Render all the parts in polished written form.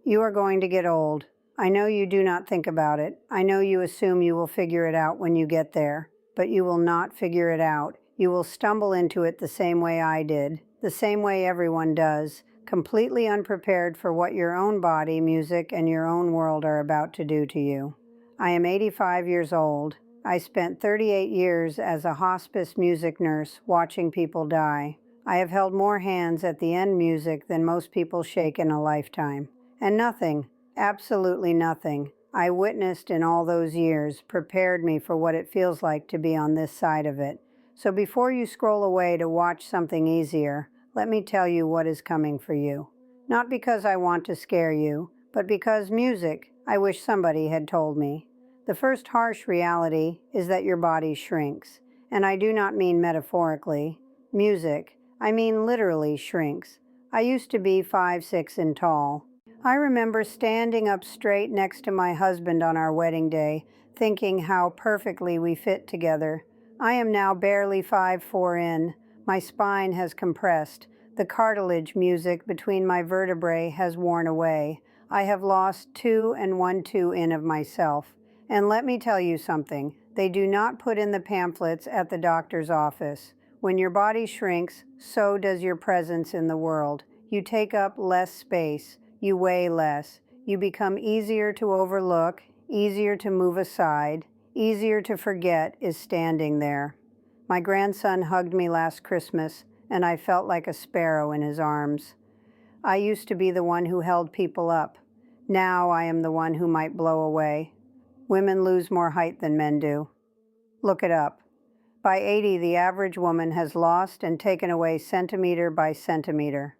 You are going to get old. I know you do not think about it. I know you assume you will figure it out when you get there, but you will not figure it out. You will stumble into it the same way I did, the same way everyone does, completely unprepared for what your own body, music, and your own world are about to do to you. I am 85 years old. I spent 38 years as a hospice music nurse watching people die. I have held more hands at the end music than most people shake in a lifetime. And nothing, absolutely nothing, I witnessed in all those years prepared me for what it feels like to be on this side of it. So before you scroll away to watch something easier, let me tell you what is coming for you. Not because I want to scare you, but because music, I wish somebody had told me. The first harsh reality is that your body shrinks. And I do not mean metaphorically. Music, I mean literally shrinks. I used to be 5'6" and tall. I remember standing up straight next to my husband on our wedding day, thinking how perfectly we fit together. I am now barely 5'4" in. My spine has compressed. The cartilage music between my vertebrae has worn away. I have lost 2 1/2 in of myself. And let me tell you something. They do not put in the pamphlets at the doctor's office. When your body shrinks, so does your presence in the world. You take up less space. You weigh less. You become easier to overlook, easier to move aside, easier to forget is standing there. My grandson hugged me last Christmas, and I felt like a sparrow in his arms. I used to be the one who held people up. Now I am the one who might blow away. Women lose more height than men do. Look it up. By 80, the average woman has lost and taken away centimeter by centimeter.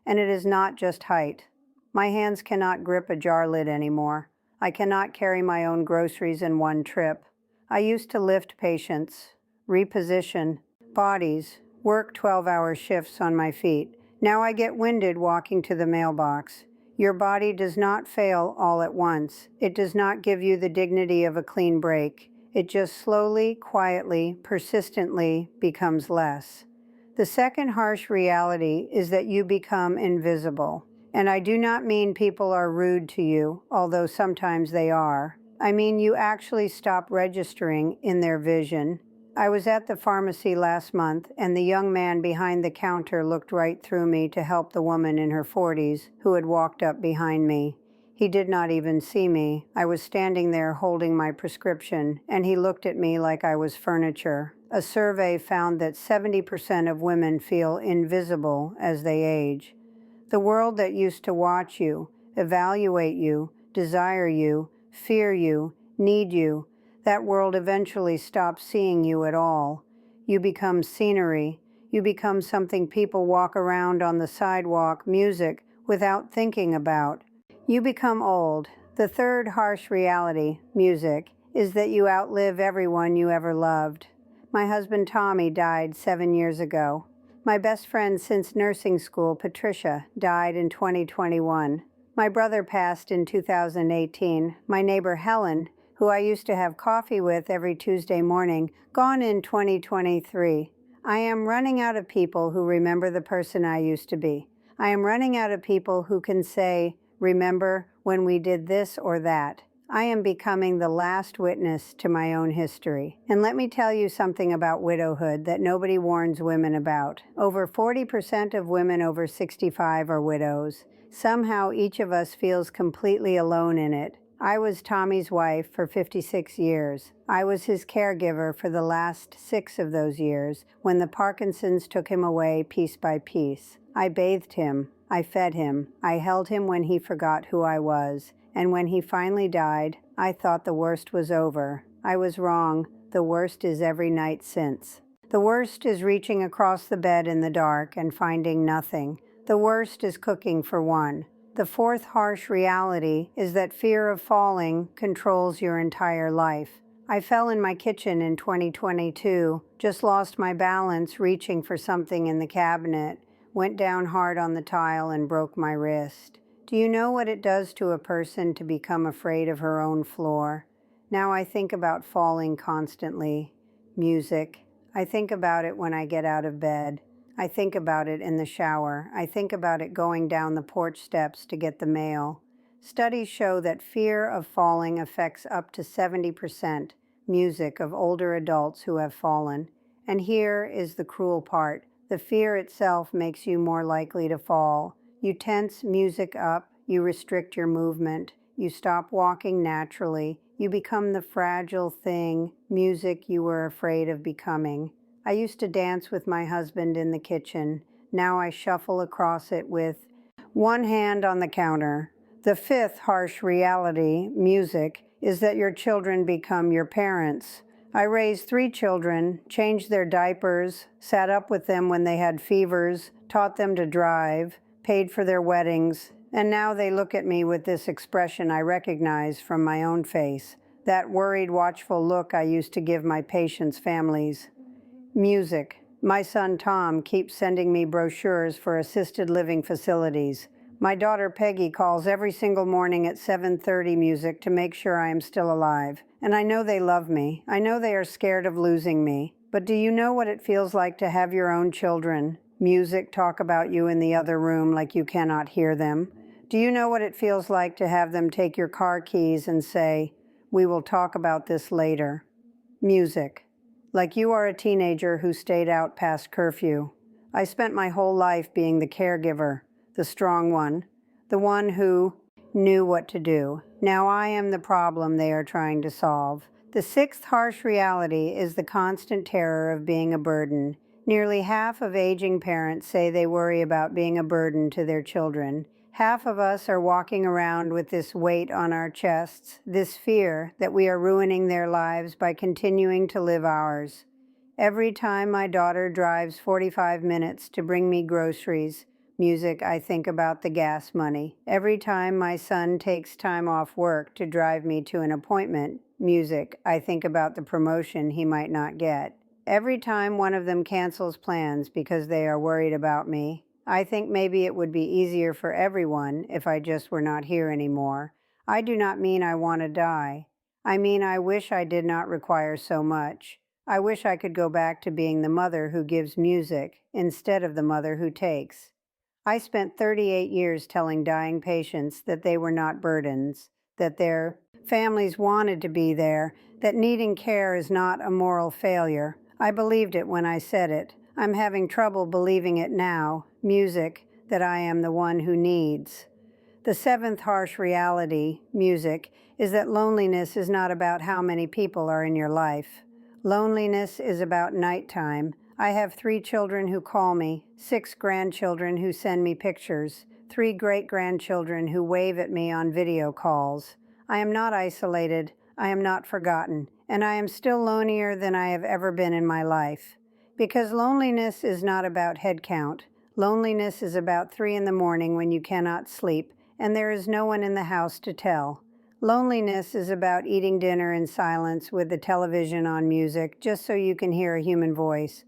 And it is not just height. My hands cannot grip a jar lid anymore. I cannot carry my own groceries in one trip. I used to lift patients, reposition bodies, work 12-hour shifts on my feet. Now I get winded walking to the mailbox. Your body does not fail all at once. It does not give you the dignity of a clean break. It just slowly, quietly, persistently becomes less. The second harsh reality is that you become invisible. And I do not mean people are rude to you, although sometimes they are. I mean you actually stop registering in their vision. I was at the pharmacy last month, and the young man behind the counter looked right through me to help the woman in her 40s who had walked up behind me. He did not even see me. I was standing there holding my prescription, and he looked at me like I was furniture. A survey found that 70% of women feel invisible as they age. The world that used to watch you, evaluate you, desire you, fear you, need you, that world eventually stops seeing you at all. You become scenery. You become something people walk around on the sidewalk, music, without thinking about. You become old. The third harsh reality, music, is that you outlive everyone you ever loved. My husband Tommy died 7 years ago. My best friend since nursing school, Patricia, died in 2021. My brother passed in 2018. My neighbor Helen, who I used to have coffee with every Tuesday morning, gone in 2023. I am running out of people who remember the person I used to be. I am running out of people who can say, remember when we did this or that. I am becoming the last witness to my own history. And let me tell you something about widowhood that nobody warns women about. Over 40% of women over 65 are widows. Somehow each of us feels completely alone in it. I was Tommy's wife for 56 years. I was his caregiver for the last 6 of those years when the Parkinson's took him away piece by piece. I bathed him. I fed him. I held him when he forgot who I was. And when he finally died, I thought the worst was over. I was wrong. The worst is every night since. The worst is reaching across the bed in the dark and finding nothing. The worst is cooking for one. The fourth harsh reality is that fear of falling controls your entire life. I fell in my kitchen in 2022, just lost my balance reaching for something in the cabinet, went down hard on the tile and broke my wrist. Do you know what it does to a person to become afraid of her own floor? Now I think about falling constantly. Music. I think about it when I get out of bed. I think about it in the shower. I think about it going down the porch steps to get the mail. Studies show that fear of falling affects up to 70% music of older adults who have fallen. And here is the cruel part. The fear itself makes you more likely to fall. You tense music up, you restrict your movement, you stop walking naturally, you become the fragile thing music you were afraid of becoming. I used to dance with my husband in the kitchen. Now I shuffle across it with one hand on the counter. The fifth harsh reality, music, is that your children become your parents. I raised 3 children, changed their diapers, sat up with them when they had fevers, taught them to drive, paid for their weddings, and now they look at me with this expression I recognize from my own face, that worried, watchful look I used to give my patients' families. Music. My son Tom keeps sending me brochures for assisted living facilities. My daughter Peggy calls every single morning at 7:30 music to make sure I am still alive. And I know they love me. I know they are scared of losing me. But do you know what it feels like to have your own children? Music talk about you in the other room like you cannot hear them. Do you know what it feels like to have them take your car keys and say, "We will talk about this later"? Music. Like you are a teenager who stayed out past curfew. I spent my whole life being the caregiver, the strong one, the one who knew what to do. Now I am the problem they are trying to solve. The sixth harsh reality is the constant terror of being a burden. Nearly half of aging parents say they worry about being a burden to their children. Half of us are walking around with this weight on our chests, this fear that we are ruining their lives by continuing to live ours. Every time my daughter drives 45 minutes to bring me groceries, music, I think about the gas money. Every time my son takes time off work to drive me to an appointment, music, I think about the promotion he might not get. Every time one of them cancels plans because they are worried about me, I think maybe it would be easier for everyone if I just were not here anymore. I do not mean I want to die. I mean I wish I did not require so much. I wish I could go back to being the mother who gives music instead of the mother who takes. I spent 38 years telling dying patients that they were not burdens, that their families wanted to be there, that needing care is not a moral failure. I believed it when I said it. I'm having trouble believing it now, music, that I am the one who needs. The seventh harsh reality, music, is that loneliness is not about how many people are in your life. Loneliness is about nighttime. I have 3 children who call me, 6 grandchildren who send me pictures, 3 great-grandchildren who wave at me on video calls. I am not isolated, I am not forgotten, and I am still lonelier than I have ever been in my life. Because loneliness is not about head count. Loneliness is about 3 in the morning when you cannot sleep, and there is no one in the house to tell. Loneliness is about eating dinner in silence with the television on music, just so you can hear a human voice.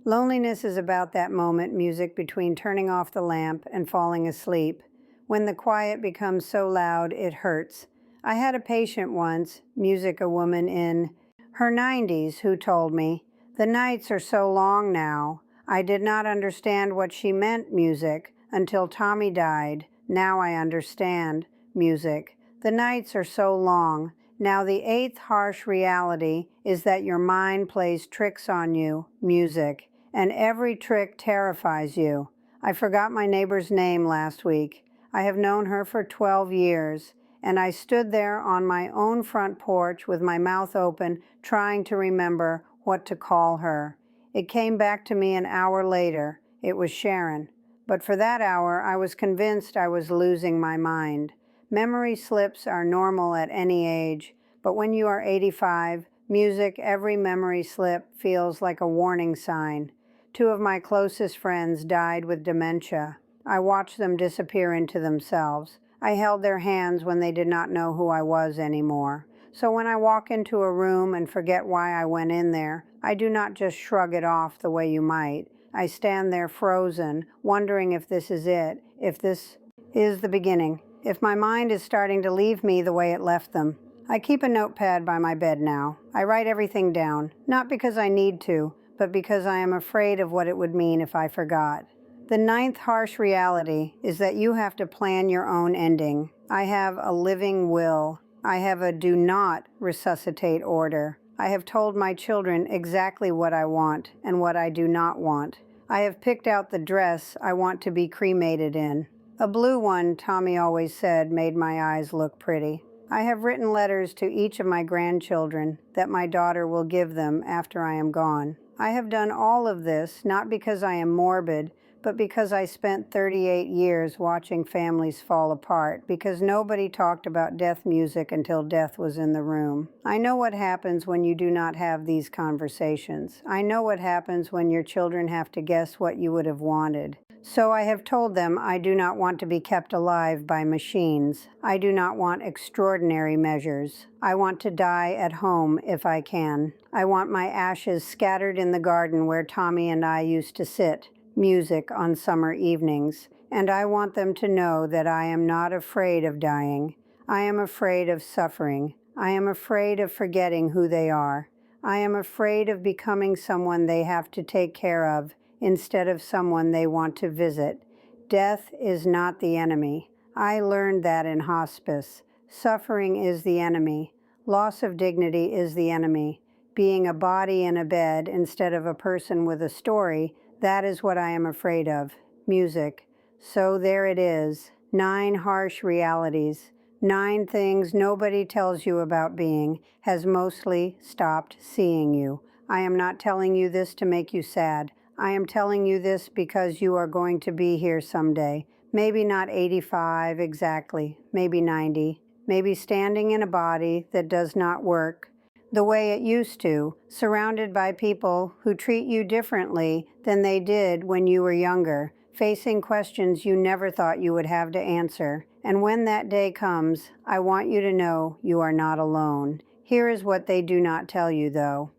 Loneliness is about that moment music between turning off the lamp and falling asleep, when the quiet becomes so loud it hurts. I had a patient once, music, a woman in her 90s, who told me, "The nights are so long now. I did not understand what she meant, music, until Tommy died. Now I understand, music. The nights are so long. Now the 8th harsh reality is that your mind plays tricks on you, music, and every trick terrifies you. I forgot my neighbor's name last week. I have known her for 12 years, and I stood there on my own front porch with my mouth open, trying to remember what to call her. It came back to me an hour later. It was Sharon. But for that hour, I was convinced I was losing my mind. Memory slips are normal at any age, but when you are 85, music, every memory slip feels like a warning sign. 2 of my closest friends died with dementia. I watched them disappear into themselves. I held their hands when they did not know who I was anymore. So when I walk into a room and forget why I went in there, I do not just shrug it off the way you might. I stand there frozen, wondering if this is it, if this is the beginning, if my mind is starting to leave me the way it left them. I keep a notepad by my bed now. I write everything down, not because I need to, but because I am afraid of what it would mean if I forgot. The 9th harsh reality is that you have to plan your own ending. I have a living will. I have a do not resuscitate order. I have told my children exactly what I want and what I do not want. I have picked out the dress I want to be cremated in. A blue one, Tommy always said, made my eyes look pretty. I have written letters to each of my grandchildren that my daughter will give them after I am gone. I have done all of this not because I am morbid, but because I spent 38 years watching families fall apart, because nobody talked about death music until death was in the room. I know what happens when you do not have these conversations. I know what happens when your children have to guess what you would have wanted. So I have told them I do not want to be kept alive by machines. I do not want extraordinary measures. I want to die at home if I can. I want my ashes scattered in the garden where Tommy and I used to sit, music on summer evenings. And I want them to know that I am not afraid of dying. I am afraid of suffering. I am afraid of forgetting who they are. I am afraid of becoming someone they have to take care of instead of someone they want to visit. Death is not the enemy. I learned that in hospice. Suffering is the enemy. Loss of dignity is the enemy. Being a body in a bed instead of a person with a story, that is what I am afraid of. Music. So there it is. 9 harsh realities. 9 things nobody tells you about being has mostly stopped seeing you. I am not telling you this to make you sad. I am telling you this because you are going to be here someday. Maybe not 85 exactly, maybe 90. Maybe standing in a body that does not work the way it used to, surrounded by people who treat you differently than they did when you were younger, facing questions you never thought you would have to answer. And when that day comes, I want you to know you are not alone. Here is what they do not tell you, though.